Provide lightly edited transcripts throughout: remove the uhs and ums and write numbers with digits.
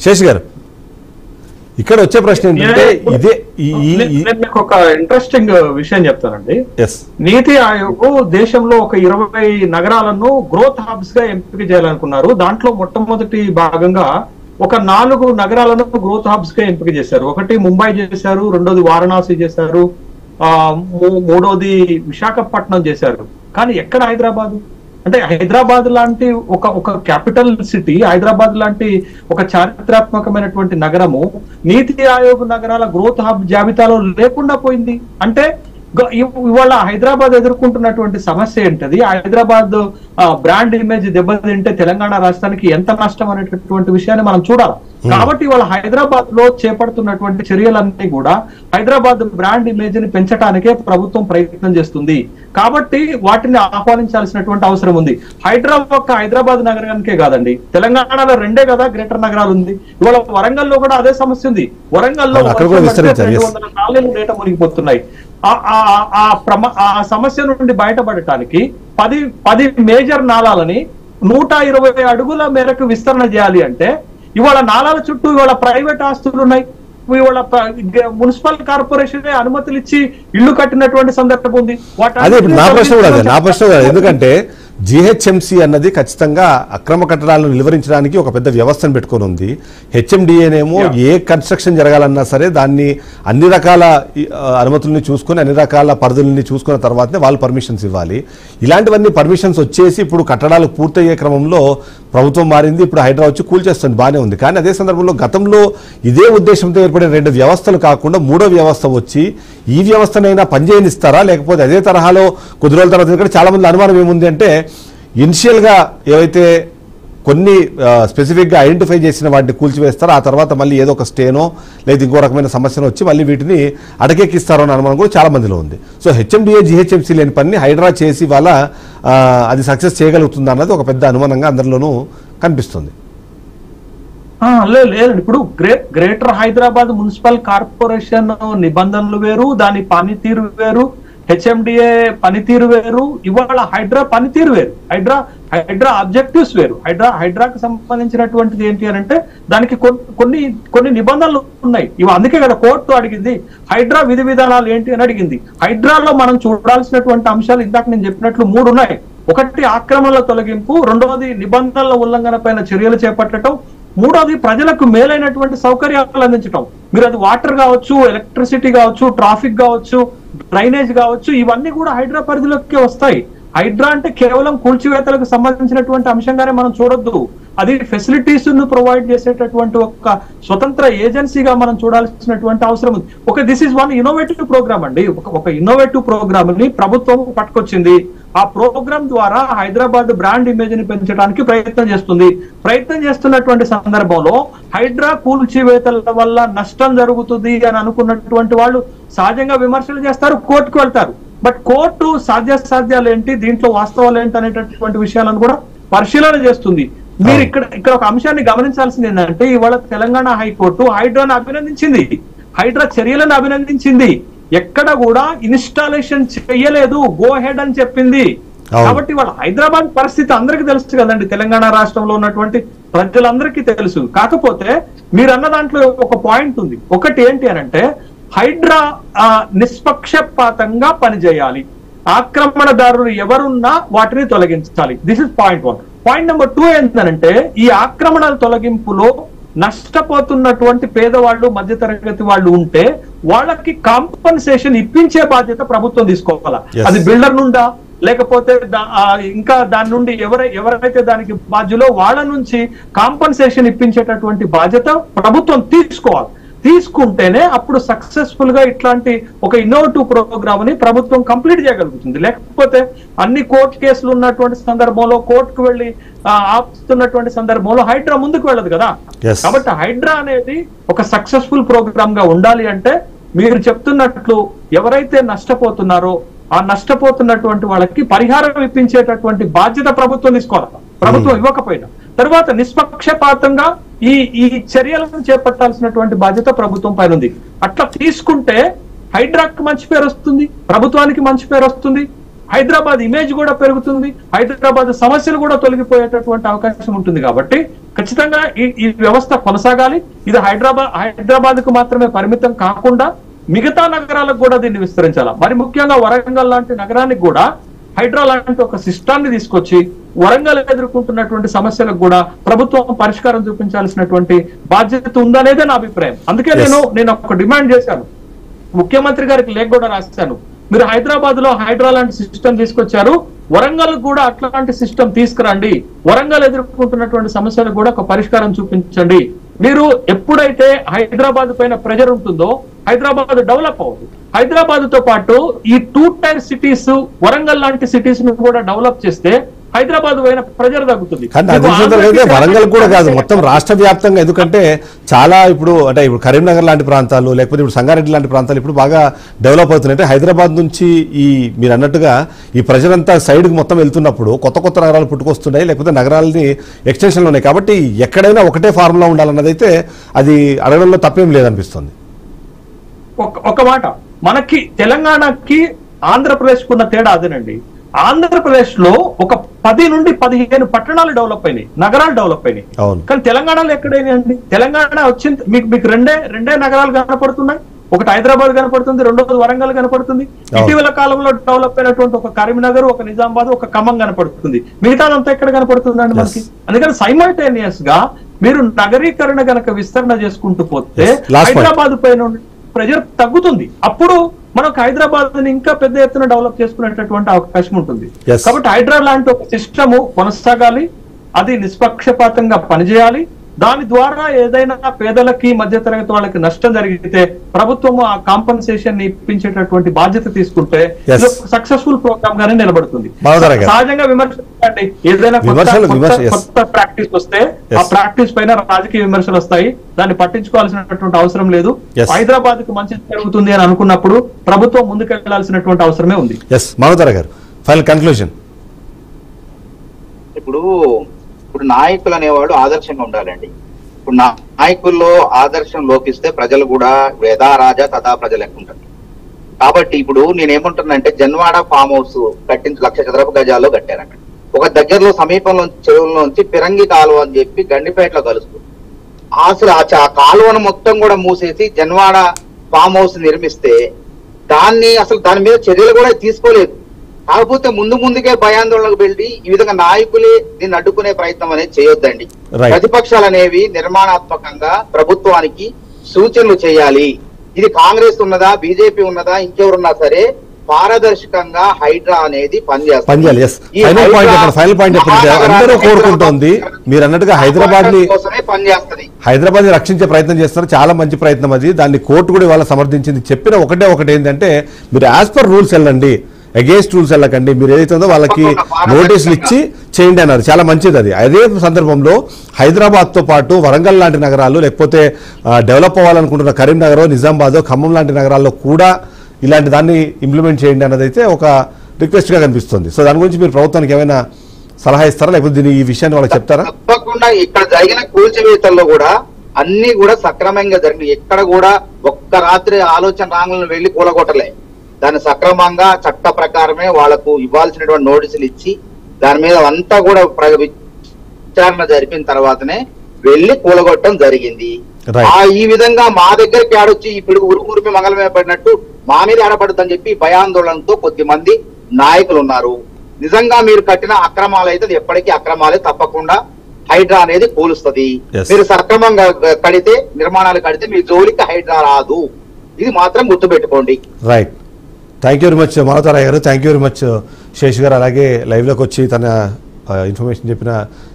శేష్ గారు, ఇక్కడ వచ్చే ప్రశ్న ఏంటంటే ఇదే మీకు ఒక ఇంట్రెస్టింగ్ విషయం చెప్తానండి. ఎస్, నీతి ఆయోగ్ దేశంలో ఒక 20 నగరాలను గ్రోత్ హబ్స్ గా ఎంపిక చేయాలనుకున్నారు. దాంట్లో మొట్టమొదటి భాగంగా ఒక 4 నగరాలను గ్రోత్ హబ్స్ గా ఎంపిక చేశారు. ఒకటి ముంబై చేశారు, రెండోది వారణాసి చేశారు, మూడోది విశాఖపట్నం చేశారు. కానీ ఎక్కడ హైదరాబాద్? అంటే హైదరాబాద్ లాంటి ఒక క్యాపిటల్ సిటీ, హైదరాబాద్ లాంటి ఒక చారిత్రాత్మకమైనటువంటి నగరము నీతి ఆయోగ్ నగరాల గ్రోత్ హబ్ జాబితాలో లేకుండా పోయింది. అంటే ఇవాళ హైదరాబాద్ ఎదుర్కొంటున్నటువంటి సమస్య ఏంటది? హైదరాబాద్ బ్రాండ్ ఇమేజ్ దెబ్బతింటే తెలంగాణ రాష్ట్రానికి ఎంత నష్టం అనేటటువంటి విషయాన్ని మనం చూడాలి. కాబట్టి ఇవాళ హైదరాబాద్ లో చేపడుతున్నటువంటి చర్యలన్నీ కూడా హైదరాబాద్ బ్రాండ్ ఇమేజ్ ని పెంచడానికే ప్రభుత్వం ప్రయత్నం చేస్తుంది. కాబట్టి వాటిని ఆహ్వానించాల్సినటువంటి అవసరం ఉంది. హైదరాబాద్ నగరానికే కాదండి, తెలంగాణలో 2 కదా గ్రేటర్ నగరాలు ఉంది. ఇవాళ వరంగల్లో కూడా అదే సమస్య ఉంది. వరంగల్లో 200 నాలుగు డేటా మునిగిపోతున్నాయి. ఆ సమస్య నుండి బయటపడటానికి 10 మేజర్ నాళాలని 120 అడుగుల మేరకు విస్తరణ చేయాలి అంటే ఇవాళ నాళాల చుట్టూ ఇవాళ ప్రైవేట్ ఆస్తులు ఉన్నాయి. ఇవాళ మున్సిపల్ కార్పొరేషన్ అనుమతులు ఇచ్చి ఇళ్లు కట్టినటువంటి సందర్భం ఉంది. నా ప్రశ్న ఎందుకంటే జిహెచ్ఎంసీ అన్నది ఖచ్చితంగా అక్రమ కట్టడాలను నిలువరించడానికి ఒక పెద్ద వ్యవస్థను పెట్టుకొని ఉంది. హెచ్ఎండిఏనేమో ఏ కన్స్ట్రక్షన్ జరగాలన్నా సరే దాన్ని అన్ని రకాల అనుమతుల్ని చూసుకొని అన్ని రకాల పరిధుల్ని చూసుకున్న తర్వాతనే వాళ్ళు పర్మిషన్స్ ఇవ్వాలి. ఇలాంటివన్నీ పర్మిషన్స్ వచ్చేసి ఇప్పుడు కట్టడాలు పూర్తయ్యే క్రమంలో ప్రభుత్వం మారింది. ఇప్పుడు హైడ్రా వచ్చి కూల్చేస్తుంది, బాగానే ఉంది. కానీ అదే సందర్భంలో గతంలో ఇదే ఉద్దేశంతో ఏర్పడిన 2 వ్యవస్థలు కాకుండా 3వ వ్యవస్థ వచ్చి ఈ వ్యవస్థనైనా పనిచేయనిస్తారా, లేకపోతే అదే తరహాలో కొద్ది రోజుల తర్వాత? ఎందుకంటే చాలా మంది అనుమానం ఏముంది అంటే ఇనిషియల్గా ఏవైతే కొన్ని స్పెసిఫిక్గా ఐడెంటిఫై చేసిన వాటిని కూల్చివేస్తారో ఆ తర్వాత మళ్ళీ ఏదో ఒక స్టేనో లేదా ఇంకో రకమైన సమస్యను వచ్చి మళ్ళీ వీటిని అటకెక్కిస్తారో అనే అనుమానం కూడా చాలా మందిలో ఉంది. సో హెచ్ఎండిఏ జిహెచ్ఎంసీ లేని పని హైడ్రా చేసి వాళ్ళ అది సక్సెస్ చేయగలుగుతుంది అన్నది ఒక పెద్ద అనుమానంగా అందరిలోనూ కనిపిస్తుంది. లేదు, ఇప్పుడు గ్రేటర్ హైదరాబాద్ మున్సిపల్ కార్పొరేషన్ నిబంధనలు వేరు, దాని పనితీరు వేరు, హెచ్ఎండిఏ పనితీరు వేరు, ఇవాళ హైడ్రా పనితీరు వేరు, హైడ్రా ఆబ్జెక్టివ్స్ వేరు. హైడ్రాకి సంబంధించినటువంటిది ఏంటి అని అంటే దానికి కొన్ని నిబంధనలు ఉన్నాయి. ఇవి అందుకే కదా కోర్టు అడిగింది హైడ్రా విధి విధానాలు ఏంటి అని అడిగింది. హైడ్రాలో మనం చూడాల్సినటువంటి అంశాలు ఇందాక నేను చెప్పినట్లు 3 ఉన్నాయి. ఒకటి ఆక్రమణల తొలగింపు, రెండవది నిబంధనల ఉల్లంఘన పైన చర్యలు చేపట్టడం, మూడోది ప్రజలకు మేలైనటువంటి సౌకర్యాలు అందించడం. మీరు అది వాటర్ కావచ్చు, ఎలక్ట్రిసిటీ కావచ్చు, ట్రాఫిక్ కావచ్చు, డ్రైనేజ్ కావచ్చు, ఇవన్నీ కూడా హైడ్రా పరిధిలోకి వస్తాయి. హైడ్రా అంటే కేవలం కూల్చివేతలకు సంబంధించినటువంటి అంశంగానే మనం చూడొద్దు. అది ఫెసిలిటీస్ ను ప్రొవైడ్ చేసేటటువంటి ఒక స్వతంత్ర ఏజెన్సీగా మనం చూడాల్సినటువంటి అవసరం ఉంది. This is one innovative programme అండి. ఒక ఇన్నోవేటివ్ ప్రోగ్రామ్ ని ప్రభుత్వం పట్టుకొచ్చింది. ఆ ప్రోగ్రామ్ ద్వారా హైదరాబాద్ బ్రాండ్ ఇమేజ్ ని పెంచడానికి ప్రయత్నం చేస్తున్నటువంటి సందర్భంలో హైడ్రా కూల్చివేతల వల్ల నష్టం జరుగుతుంది అని అనుకున్నటువంటి వాళ్ళు సహజంగా విమర్శలు చేస్తారు, కోర్టుకు వెళ్తారు. బట్ కోర్టు సాధ్యాసాధ్యాలు ఏంటి, దీంట్లో వాస్తవాలు ఏంటి అనేటటువంటి విషయాలను కూడా పరిశీలన చేస్తుంది. మీరు ఇక్కడ ఒక అంశాన్ని గమనించాల్సింది ఏంటంటే ఇవాళ తెలంగాణ హైకోర్టు హైడ్రాను అభినందించింది, హైడ్రా చర్యలను అభినందించింది. ఎక్కడ కూడా ఇన్స్టాలేషన్ చేయలేదు, గో హెడ్ అని చెప్పింది. కాబట్టి వాళ్ళ హైదరాబాద్ పరిస్థితి అందరికీ తెలుసు కదండి, తెలంగాణ రాష్ట్రంలో ఉన్నటువంటి ప్రజలందరికీ తెలుసు. కాకపోతే మీరు అన్న దాంట్లో ఒక పాయింట్ ఉంది. ఒకటి ఏంటి అని అంటే హైడ్రా నిష్పక్షపాతంగా పనిచేయాలి, ఆక్రమణదారులు ఎవరున్నా వాటిని తొలగించాలి. This is point 1. Point number 2 ఏంటంటే ఈ ఆక్రమణల తొలగింపులో నష్టపోతున్నటువంటి పేదవాళ్ళు, మధ్యతరగతి వాళ్ళు ఉంటే వాళ్ళకి కాంపన్సేషన్ ఇప్పించే బాధ్యత ప్రభుత్వం తీసుకోవాలా. అది బిల్డర్ నుండా లేకపోతే ఇంకా దాని నుండి ఎవరైతే దానికి బాధ్యులో వాళ్ళ నుంచి కాంపన్సేషన్ ఇప్పించేటటువంటి బాధ్యత ప్రభుత్వం తీసుకోవాలి. తీసుకుంటేనే అప్పుడు సక్సెస్ఫుల్ గా ఇట్లాంటి ఒక ఇన్నోవేటివ్ ప్రోగ్రామ్ ని ప్రభుత్వం కంప్లీట్ చేయగలుగుతుంది. లేకపోతే అన్ని కోర్టు కేసులు ఉన్నటువంటి సందర్భంలో కోర్టుకు వెళ్లి ఆపుతున్నటువంటి సందర్భంలో హైడ్రా ముందుకు వెళ్ళదు కదా. కాబట్టి హైడ్రా అనేది ఒక సక్సెస్ఫుల్ ప్రోగ్రామ్ గా ఉండాలి అంటే మీరు చెప్తున్నట్లు ఎవరైతే నష్టపోతున్నారో ఆ నష్టపోతున్నటువంటి వాళ్ళకి పరిహారం ఇప్పించేటటువంటి బాధ్యత ప్రభుత్వం తీసుకోవాలి. ప్రభుత్వం ఇవ్వకపోయినా తర్వాత నిష్పక్షపాతంగా ఈ చర్యలను చేపట్టాల్సినటువంటి బాధ్యత ప్రభుత్వం పైన ఉంది. అట్లా తీసుకుంటే హైడ్రాకి మంచి పేరు వస్తుంది, ప్రభుత్వానికి మంచి పేరు వస్తుంది, హైదరాబాద్ ఇమేజ్ కూడా పెరుగుతుంది, హైదరాబాద్ సమస్యలు కూడా తొలగిపోయేటటువంటి అవకాశం ఉంటుంది. కాబట్టి ఖచ్చితంగా ఈ వ్యవస్థ కొనసాగాలి. ఇది హైదరాబాద్ కు మాత్రమే పరిమితం కాకుండా మిగతా నగరాలకు కూడా దీన్ని విస్తరించాలి. మరి ముఖ్యంగా వరంగల్ లాంటి నగరానికి కూడా హైడ్రా లాంటి ఒక సిస్టాన్ని తీసుకొచ్చి వరంగల్ ఎదుర్కొంటున్నటువంటి సమస్యలకు కూడా ప్రభుత్వం పరిష్కారం చూపించాల్సినటువంటి బాధ్యత ఉందనేదే నా అభిప్రాయం. అందుకే నేను ఒక డిమాండ్ చేశాను, ముఖ్యమంత్రి గారికి లేఖ కూడా రాశాను. మీరు హైదరాబాద్ లో హైడ్రా లాంటి సిస్టమ్ తీసుకొచ్చారు, వరంగల్ కూడా అట్లాంటి సిస్టమ్ తీసుకురండి, వరంగల్ ఎదుర్కొంటున్నటువంటి సమస్యలకు కూడా ఒక పరిష్కారం చూపించండి. మీరు ఎప్పుడైతే హైదరాబాద్ పైన ప్రెజర్ ఉంటుందో హైదరాబాద్ డెవలప్ అవుతుంది. హైదరాబాద్ తో పాటు ఈ 2 టైర్ సిటీస్ వరంగల్ లాంటి సిటీస్ ను కూడా డెవలప్ చేస్తే హైదరాబాద్ పైన ప్రెజర్ తగ్గుతుంది. వరంగల్ కూడా కాదు, మొత్తం రాష్ట్ర వ్యాప్తంగా. ఎందుకంటే చాలా ఇప్పుడు అంటే ఇప్పుడు కరీంనగర్ లాంటి ప్రాంతాలు, లేకపోతే ఇప్పుడు సంగారెడ్డి లాంటి ప్రాంతాలు ఇప్పుడు బాగా డెవలప్ అవుతున్నాయి. అంటే హైదరాబాద్ నుంచి మీరు అన్నట్టుగా ఈ ప్రజలంతా సైడ్కి మొత్తం వెళ్తున్నప్పుడు కొత్త కొత్త నగరాలు పుట్టుకొస్తున్నాయి, లేకపోతే నగరాలని ఎక్స్టెన్షన్లు ఉన్నాయి. కాబట్టి ఎక్కడైనా ఒకటే ఫార్ములా ఉండాలన్నది అయితే అది అడగడంలో తప్పేం లేదనిపిస్తుంది. ఒక మాట, మనకి తెలంగాణకి ఆంధ్రప్రదేశ్ కున్న తేడా అదేనండి. ఆంధ్రప్రదేశ్ లో ఒక 10 నుండి 15 పట్టణాలు డెవలప్ అయినాయి, నగరాలు డెవలప్ అయినాయి. కానీ తెలంగాణలో ఎక్కడైనాయండి? తెలంగాణ వచ్చింది మీకు రెండే నగరాలు కనపడుతున్నాయి. ఒకటి హైదరాబాద్ కనపడుతుంది, రెండోది వరంగల్ కనపడుతుంది. ఇటీవల కాలంలో డెవలప్ అయినటువంటి ఒక కరీంనగర్, ఒక నిజామాబాద్, ఒక ఖమ్మం కనపడుతుంది. మిగతాదంతా ఎక్కడ కనపడుతుందండి మనకి? అందుకని సైమల్టేనియస్ గా మీరు నగరీకరణ గనక విస్తరణ చేసుకుంటూ పోతే హైదరాబాద్ పైన ప్రెజర్ తగ్గుతుంది. అప్పుడు మనకు హైదరాబాద్ ని ఇంకా పెద్ద ఎత్తున డెవలప్ చేసుకునేటటువంటి అవకాశం ఉంటుంది. కాబట్టి హైడ్రా లాంటి ఒక సిస్టమ్ కొనసాగాలి, అది నిష్పక్షపాతంగా పనిచేయాలి. దాని ద్వారా ఏదైనా పేదలకి మధ్యతరగతి వాళ్ళకి నష్టం జరిగితే ప్రభుత్వము ఆ కాంపన్సేషన్ ఇప్పించేటటువంటి బాధ్యత తీసుకుంటే సక్సెస్ఫుల్ ప్రోగ్రామ్ గానే నిలబడుతుంది. సహజంగా విమర్శించండి, ఏదైనా కొత్త ప్రాక్టీస్ వస్తే ఆ ప్రాక్టీస్ పైన రాజకీయ విమర్శలు వస్తాయి, దాన్ని పట్టించుకోవాల్సినటువంటి అవసరం లేదు. హైదరాబాద్ కు మంచి జరుగుతుంది అని అనుకున్నప్పుడు ప్రభుత్వం ముందుకెళ్లాల్సినటువంటి అవసరమే ఉంది. Final conclusion. ఇప్పుడు నాయకులు అనేవాడు ఆదర్శంగా ఉండాలండి. ఇప్పుడు నాయకుల్లో ఆదర్శం లోపిస్తే ప్రజలు కూడా యథా రాజా తథా ప్రజలు ఎక్కుంటారు. కాబట్టి ఇప్పుడు నేనేమంటున్నానంటే జన్వాడ ఫామ్ హౌస్ కట్టించి 1,00,000 చదరపు గజాల్లో కట్టారు. అక్కడ ఒక దగ్గరలో సమీపంలో చెరువుల్లోంచి పిరంగి కాలువ అని చెప్పి గండిపేటలో కలుస్తుంది. అసలు ఆ కాలువను మొత్తం కూడా మూసేసి జన్వాడ ఫామ్ హౌస్ నిర్మిస్తే దాని మీద చర్యలు కూడా తీసుకోలేదు. కాకపోతే ముందుకే భయాందోళనకు వెళ్ళి ఈ విధంగా నాయకులే దీన్ని అడ్డుకునే ప్రయత్నం అనేది చేయొద్దండి. ప్రతిపక్షాలు అనేవి నిర్మాణాత్మకంగా ప్రభుత్వానికి సూచనలు చేయాలి. ఇది కాంగ్రెస్ ఉన్నదా, బీజేపీ ఉన్నదా, ఇంకెవరున్నా సరే పారదర్శకంగా హైడ్రా అనేది పనిచేయాలి. మీరు అన్నట్టుగా హైదరాబాద్ ని రక్షించే ప్రయత్నం చేస్తారు, చాలా మంచి ప్రయత్నం అది. దాన్ని కోర్టు కూడా ఇవాళ సమర్థించింది. చెప్పిన ఒకటి ఏంటంటే మీరు యాజ్ పర్ రూల్స్ వెళ్ళండి, అగేన్స్ట్ రూల్స్ వెళ్ళకండి. మీరు ఏదైతే ఉందో వాళ్ళకి నోటీసులు ఇచ్చి చేయండి అన్నారు, చాలా మంచిది అది. అదే సందర్భంలో హైదరాబాద్తో పాటు వరంగల్ లాంటి నగరాలు, లేకపోతే డెవలప్ అవ్వాలనుకుంటున్న కరీంనగర్, నిజామాబాద్, ఖమ్మం లాంటి నగరాల్లో కూడా ఇలాంటి దాన్ని ఇంప్లిమెంట్ చేయండి అన్నదైతే ఒక రిక్వెస్ట్గా కనిపిస్తుంది. సో దాని గురించి మీరు ప్రభుత్వానికి ఏమైనా సలహా ఇస్తారా, లేకపోతే ఈ విషయాన్ని వాళ్ళకి చెప్తారా? తప్పకుండా. ఇక్కడ జరిగిన కూల్చివేతల్లో కూడా అన్ని కూడా సక్రమంగా జరిగినాయి. ఎక్కడ కూడా ఒక్క రాత్రి ఆలోచన రాంగులను వెళ్లి కూలగొట్టలే. దాన్ని సక్రమంగా చట్ట ప్రకారమే వాళ్లకు ఇవ్వాల్సినటువంటి నోటీసులు ఇచ్చి దాని మీద అంతా కూడా విచారణ జరిపిన తర్వాతనే వెళ్లి కూలగొట్టడం జరిగింది. ఈ విధంగా మా దగ్గరికి ఆడొచ్చి ఇప్పుడు ఉరుమి మంగళమే పడినట్టు మా మీద ఆడపడుతుందని చెప్పి భయాందోళనతో కొద్దిమంది నాయకులు ఉన్నారు. నిజంగా మీరు కట్టిన అక్రమాలు అయితే ఎప్పటికీ అక్రమాలే, తప్పకుండా హైడ్రా అనేది కూలుస్తుంది. మీరు సక్రమంగా కడితే, నిర్మాణాలు కడితే మీ జోలికి హైడ్రా రాదు. ఇది మాత్రం గుర్తుపెట్టుకోండి. Right. Thank you very much Madhavrai గారు. Thank you very much Shesh గారు. అలాగే లైవ్లోకి వచ్చి తన ఇన్ఫర్మేషన్ చెప్పిన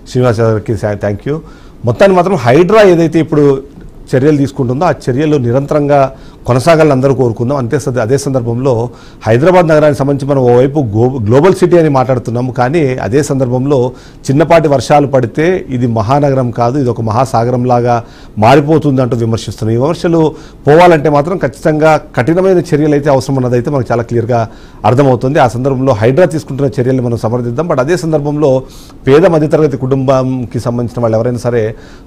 శ్రీనివాస్ గారికి థ్యాంక్ యూ. మొత్తాన్ని మాత్రం హైడ్రా ఏదైతే ఇప్పుడు చర్యలు తీసుకుంటుందో ఆ చర్యలు నిరంతరంగా కొనసాగాలని అందరూ కోరుకుందాం. అదే సందర్భంలో హైదరాబాద్ నగరానికి సంబంధించి మనం ఓవైపు గ్లోబల్ సిటీ అని మాట్లాడుతున్నాము, కానీ అదే సందర్భంలో చిన్నపాటి వర్షాలు పడితే ఇది మహానగరం కాదు, ఇది ఒక మహాసాగరం లాగా మారిపోతుంది అంటూ విమర్శిస్తున్నాం. ఈ విమర్శలు పోవాలంటే మాత్రం ఖచ్చితంగా కఠినమైన చర్యలు అయితే అవసరం అన్నదైతే మనకు చాలా క్లియర్గా అర్థమవుతుంది. ఆ సందర్భంలో హైడ్రా తీసుకుంటున్న చర్యలను మనం సమర్థిద్దాం. బట్ అదే సందర్భంలో పేద మధ్యతరగతి కుటుంబంకి సంబంధించిన వాళ్ళు ఎవరైనా సరే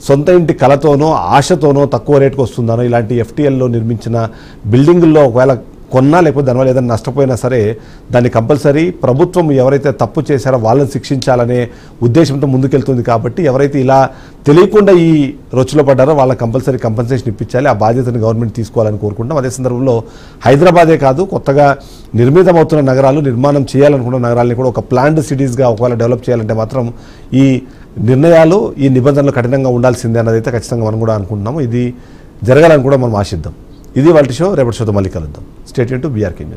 సొంత ఇంటి కలతోనో ఆశతోనో తక్కువ రేటుకు వస్తుందనో ఇలాంటి ఎఫ్టీఎల్లో నిర్మించిన బిల్డింగుల్లో ఒకవేళ కొన్నా లేకపోతే దానివల్ల ఏదైనా నష్టపోయినా సరే దాన్ని కంపల్సరీ ప్రభుత్వం ఎవరైతే తప్పు చేశారో వాళ్ళని శిక్షించాలనే ఉద్దేశంతో ముందుకెళ్తుంది. కాబట్టి ఎవరైతే ఇలా తెలియకుండా ఈ రొచ్చులో పడ్డారో వాళ్ళకి కంపల్సరీ కంపెన్సేషన్ ఇప్పించాలి. ఆ బాధ్యతను గవర్నమెంట్ తీసుకోవాలని కోరుకుంటాం. అదే సందర్భంలో హైదరాబాదే కాదు, కొత్తగా నిర్మితమవుతున్న నగరాలు, నిర్మాణం చేయాలనుకున్న నగరాలని కూడా ఒక ప్లాన్డ్ సిటీస్గా ఒకవేళ డెవలప్ చేయాలంటే మాత్రం ఈ నిర్ణయాలు, ఈ నిబంధనలు కఠినంగా ఉండాల్సిందే అన్నది అయితే ఖచ్చితంగా మనం కూడా అనుకుంటున్నాము. ఇది జరగాలని కూడా మనం ఆశిద్దాం. ఇది వాళ్ళ షో. రేపటి షోతో మళ్ళీ కలుద్దాం. Stay tune to BRK news.